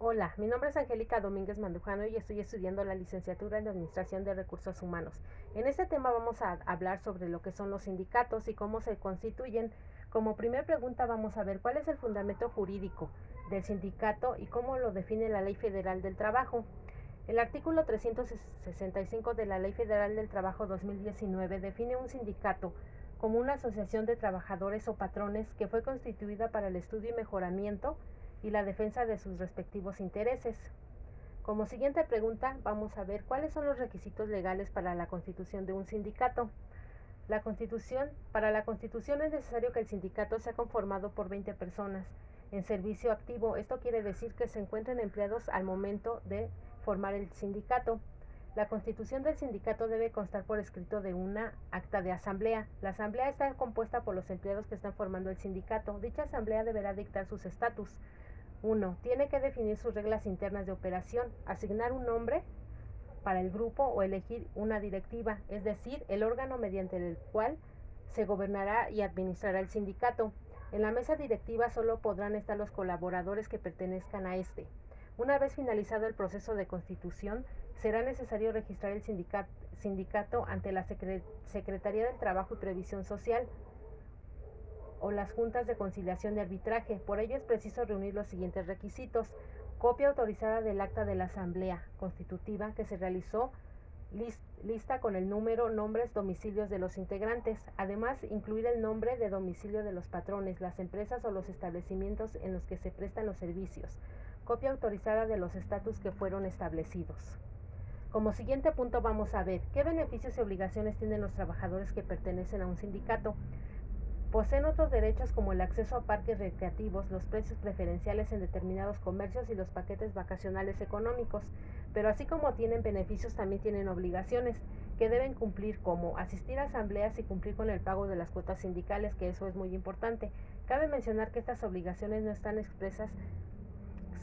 Hola, mi nombre es Angélica Domínguez Mandujano y estoy estudiando la licenciatura en Administración de Recursos Humanos. En este tema vamos a hablar sobre lo que son los sindicatos y cómo se constituyen. Como primer pregunta vamos a ver cuál es el fundamento jurídico del sindicato y cómo lo define la Ley Federal del Trabajo. El artículo 365 de la Ley Federal del Trabajo 2019 define un sindicato como una asociación de trabajadores o patrones que fue constituida para el estudio y mejoramiento y la defensa de sus respectivos intereses. Como siguiente pregunta, vamos a ver cuáles son los requisitos legales para la constitución de un sindicato. Para la constitución es necesario que el sindicato sea conformado por 20 personas en servicio activo. Esto quiere decir que se encuentren empleados al momento de formar el sindicato. La constitución del sindicato debe constar por escrito de una acta de asamblea. La asamblea está compuesta por los empleados que están formando el sindicato. Dicha asamblea deberá dictar sus estatus. 1. Tiene que definir sus reglas internas de operación, asignar un nombre para el grupo o elegir una directiva, es decir, el órgano mediante el cual se gobernará y administrará el sindicato. En la mesa directiva solo podrán estar los colaboradores que pertenezcan a este. Una vez finalizado el proceso de constitución, será necesario registrar el sindicato ante la Secretaría del Trabajo y Previsión Social o las juntas de conciliación y arbitraje. Por ello es preciso reunir los siguientes requisitos: copia autorizada del acta de la asamblea constitutiva que se realizó, lista con el número, nombres, domicilios de los integrantes. Además, incluir el nombre de domicilio de los patrones, las empresas o los establecimientos en los que se prestan los servicios. Copia autorizada de los estatus que fueron establecidos. Como siguiente punto vamos a ver qué beneficios y obligaciones tienen los trabajadores que pertenecen a un sindicato. Poseen otros derechos como el acceso a parques recreativos, los precios preferenciales en determinados comercios y los paquetes vacacionales económicos, pero así como tienen beneficios también tienen obligaciones que deben cumplir, como asistir a asambleas y cumplir con el pago de las cuotas sindicales, que eso es muy importante. Cabe mencionar que estas obligaciones no están expresas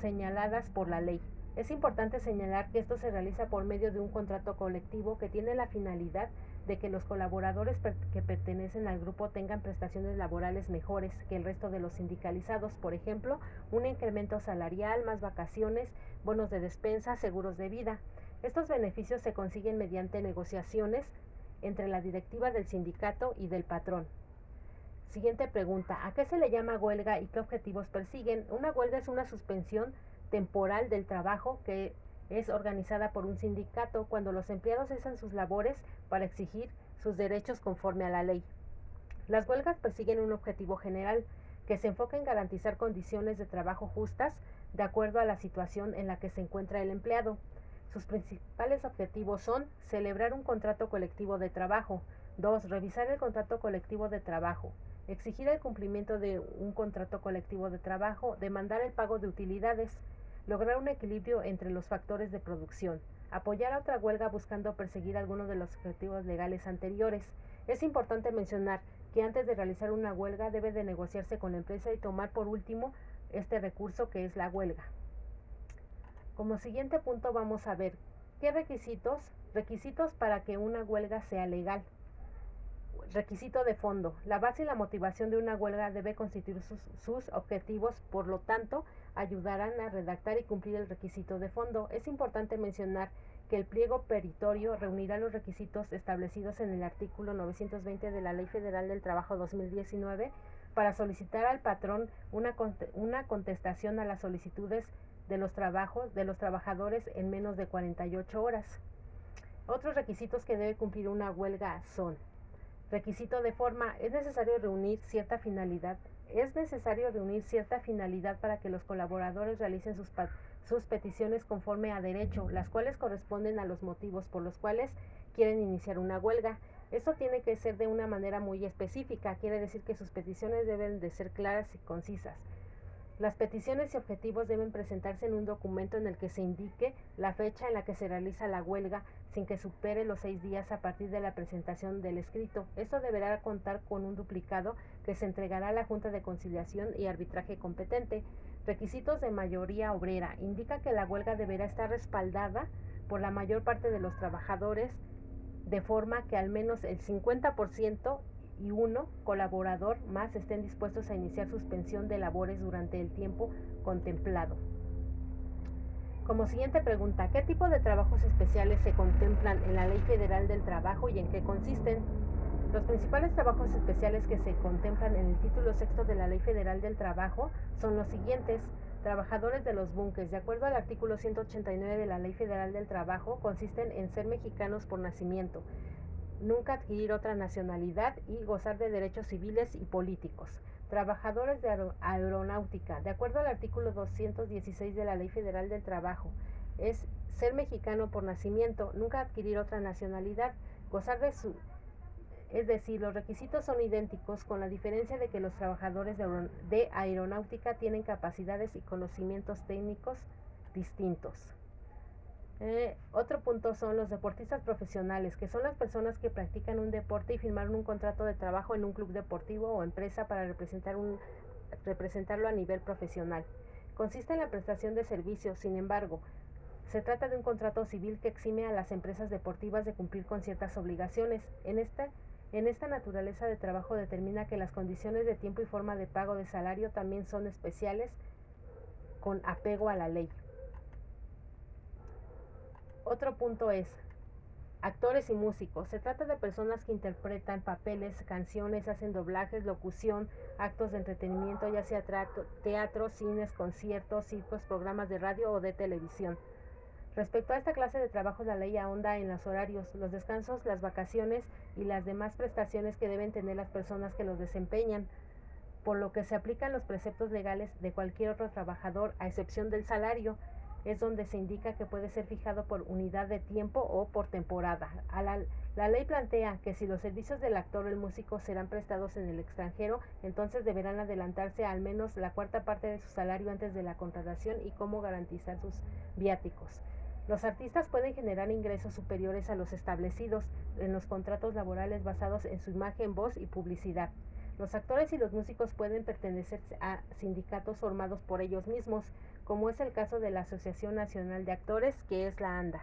señaladas por la ley. Es importante señalar que esto se realiza por medio de un contrato colectivo que tiene la finalidad de que los colaboradores que pertenecen al grupo tengan prestaciones laborales mejores que el resto de los sindicalizados, por ejemplo, un incremento salarial, más vacaciones, bonos de despensa, seguros de vida. Estos beneficios se consiguen mediante negociaciones entre la directiva del sindicato y del patrón. Siguiente pregunta: ¿a qué se le llama huelga y qué objetivos persiguen? Una huelga es una suspensión temporal del trabajo que es organizada por un sindicato cuando los empleados cesan sus labores para exigir sus derechos conforme a la ley. Las huelgas persiguen un objetivo general que se enfoca en garantizar condiciones de trabajo justas de acuerdo a la situación en la que se encuentra el empleado. Sus principales objetivos son celebrar un contrato colectivo de trabajo. 2. Revisar el contrato colectivo de trabajo. Exigir el cumplimiento de un contrato colectivo de trabajo. Demandar el pago de utilidades. Lograr un equilibrio entre los factores de producción. Apoyar a otra huelga buscando perseguir algunos de los objetivos legales anteriores. Es importante mencionar que antes de realizar una huelga debe de negociarse con la empresa y tomar por último este recurso que es la huelga. Como siguiente punto vamos a ver qué requisitos para que una huelga sea legal. Requisito de fondo: la base y la motivación de una huelga debe constituir sus objetivos, por lo tanto ayudarán a redactar y cumplir el requisito de fondo. Es importante mencionar que el pliego petitorio reunirá los requisitos establecidos en el artículo 920 de la Ley Federal del Trabajo 2019 para solicitar al patrón una contestación a las solicitudes de los trabajadores en menos de 48 horas. Otros requisitos que debe cumplir una huelga son: requisito de forma: es necesario reunir cierta finalidad para que los colaboradores realicen sus peticiones conforme a derecho, las cuales corresponden a los motivos por los cuales quieren iniciar una huelga. Esto tiene que ser de una manera muy específica, quiere decir que sus peticiones deben de ser claras y concisas. Las peticiones y objetivos deben presentarse en un documento en el que se indique la fecha en la que se realiza la huelga, sin que supere los 6 días a partir de la presentación del escrito. Esto deberá contar con un duplicado que se entregará a la Junta de Conciliación y Arbitraje competente. Requisitos de mayoría obrera: indica que la huelga deberá estar respaldada por la mayor parte de los trabajadores, de forma que al menos el 50% y uno colaborador más estén dispuestos a iniciar suspensión de labores durante el tiempo contemplado. Como siguiente pregunta, ¿qué tipo de trabajos especiales se contemplan en la Ley Federal del Trabajo y en qué consisten? Los principales trabajos especiales que se contemplan en el título sexto de la Ley Federal del Trabajo son los siguientes. Trabajadores de los búnkeres, de acuerdo al artículo 189 de la Ley Federal del Trabajo, consisten en ser mexicanos por nacimiento, nunca adquirir otra nacionalidad y gozar de derechos civiles y políticos. Trabajadores de aeronáutica, de acuerdo al artículo 216 de la Ley Federal del Trabajo, es ser mexicano por nacimiento, nunca adquirir otra nacionalidad, gozar de su... Es decir, los requisitos son idénticos, con la diferencia de que los trabajadores de aeronáutica tienen capacidades y conocimientos técnicos distintos. Otro punto son los deportistas profesionales, que son las personas que practican un deporte y firmaron un contrato de trabajo en un club deportivo o empresa para representarlo a nivel profesional. Consiste en la prestación de servicios, sin embargo, se trata de un contrato civil que exime a las empresas deportivas de cumplir con ciertas obligaciones. En esta naturaleza de trabajo determina que las condiciones de tiempo y forma de pago de salario también son especiales con apego a la ley. Otro punto es actores y músicos. Se trata de personas que interpretan papeles, canciones, hacen doblajes, locución, actos de entretenimiento, ya sea teatro, cines, conciertos, circos, programas de radio o de televisión. Respecto a esta clase de trabajo, la ley ahonda en los horarios, los descansos, las vacaciones y las demás prestaciones que deben tener las personas que los desempeñan, por lo que se aplican los preceptos legales de cualquier otro trabajador, a excepción del salario. Es donde se indica que puede ser fijado por unidad de tiempo o por temporada. La ley plantea que si los servicios del actor o el músico serán prestados en el extranjero, entonces deberán adelantarse al menos la cuarta parte de su salario antes de la contratación y cómo garantizar sus viáticos. Los artistas pueden generar ingresos superiores a los establecidos en los contratos laborales basados en su imagen, voz y publicidad. Los actores y los músicos pueden pertenecer a sindicatos formados por ellos mismos, como es el caso de la Asociación Nacional de Actores, que es la ANDA.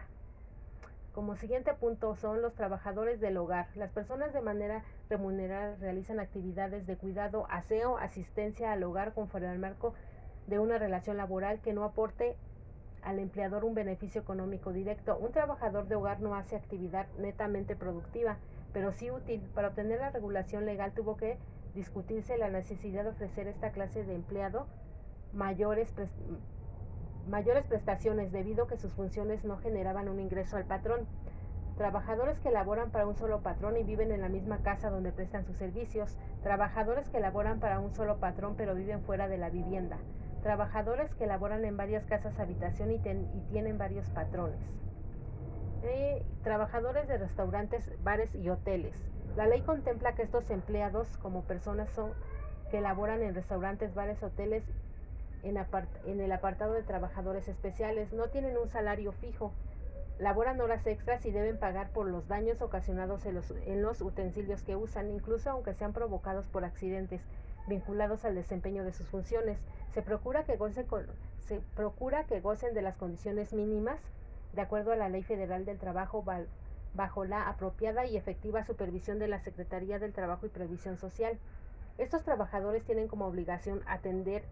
Como siguiente punto son los trabajadores del hogar. Las personas de manera remunerada realizan actividades de cuidado, aseo, asistencia al hogar conforme al marco de una relación laboral que no aporte al empleador un beneficio económico directo. Un trabajador de hogar no hace actividad netamente productiva, pero sí útil. Para obtener la regulación legal tuvo que discutirse la necesidad de ofrecer a esta clase de empleado mayores prestaciones debido a que sus funciones no generaban un ingreso al patrón. Trabajadores que laboran para un solo patrón y viven en la misma casa donde prestan sus servicios. Trabajadores que laboran para un solo patrón pero viven fuera de la vivienda. Trabajadores que laboran en varias casas habitación y tienen varios patrones. Trabajadores de restaurantes, bares y hoteles. La ley contempla que estos empleados como personas que laboran en restaurantes, bares, hoteles en el apartado de trabajadores especiales. No tienen un salario fijo, laboran horas extras y deben pagar por los daños ocasionados en los utensilios que usan, incluso aunque sean provocados por accidentes vinculados al desempeño de sus funciones. Se procura que gocen de las condiciones mínimas de acuerdo a la Ley Federal del Trabajo, bajo la apropiada y efectiva supervisión de la Secretaría del Trabajo y Previsión Social. Estos trabajadores tienen como obligación atender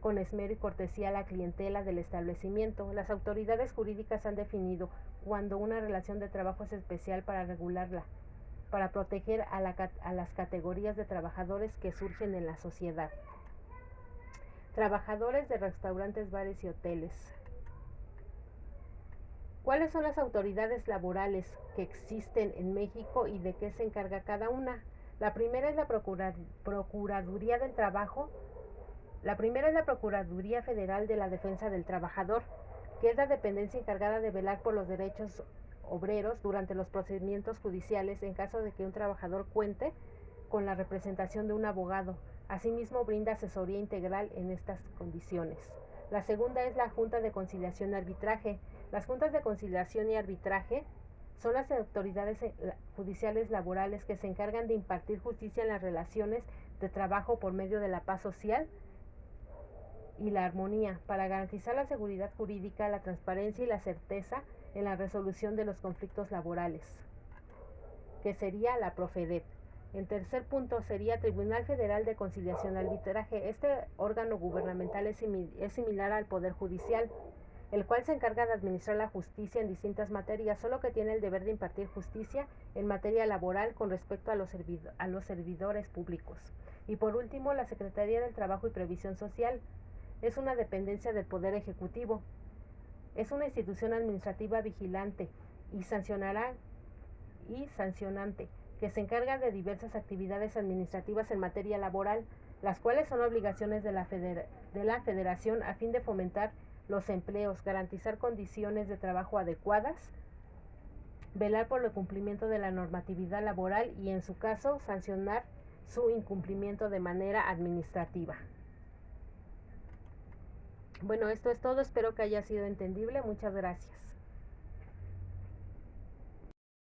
con esmero y cortesía a la clientela del establecimiento. Las autoridades jurídicas han definido cuando una relación de trabajo es especial para regularla, para proteger a las categorías de trabajadores que surgen en la sociedad. Trabajadores de restaurantes, bares y hoteles. ¿Cuáles son las autoridades laborales que existen en México y de qué se encarga cada una? La primera es la Procuraduría del Trabajo. La primera es la Procuraduría Federal de la Defensa del Trabajador, que es la dependencia encargada de velar por los derechos obreros durante los procedimientos judiciales en caso de que un trabajador cuente con la representación de un abogado. Asimismo, brinda asesoría integral en estas condiciones. La segunda es la Junta de Conciliación y Arbitraje. Las juntas de conciliación y arbitraje son las autoridades judiciales laborales que se encargan de impartir justicia en las relaciones de trabajo por medio de la paz social y la armonía, para garantizar la seguridad jurídica, la transparencia y la certeza en la resolución de los conflictos laborales, que sería la Profedet. En tercer punto sería Tribunal Federal de Conciliación y Arbitraje. Este órgano gubernamental es similar al Poder Judicial. el cual se encarga de administrar la justicia en distintas materias, solo que tiene el deber de impartir justicia en materia laboral con respecto a los servidores públicos. Y por último, la Secretaría del Trabajo y Previsión Social es una dependencia del Poder Ejecutivo. Es una institución administrativa vigilante y sancionante que se encarga de diversas actividades administrativas en materia laboral, las cuales son obligaciones de la Federación a fin de fomentar los empleos, garantizar condiciones de trabajo adecuadas, velar por el cumplimiento de la normatividad laboral y, en su caso, sancionar su incumplimiento de manera administrativa. Bueno, esto es todo, espero que haya sido entendible. Muchas gracias.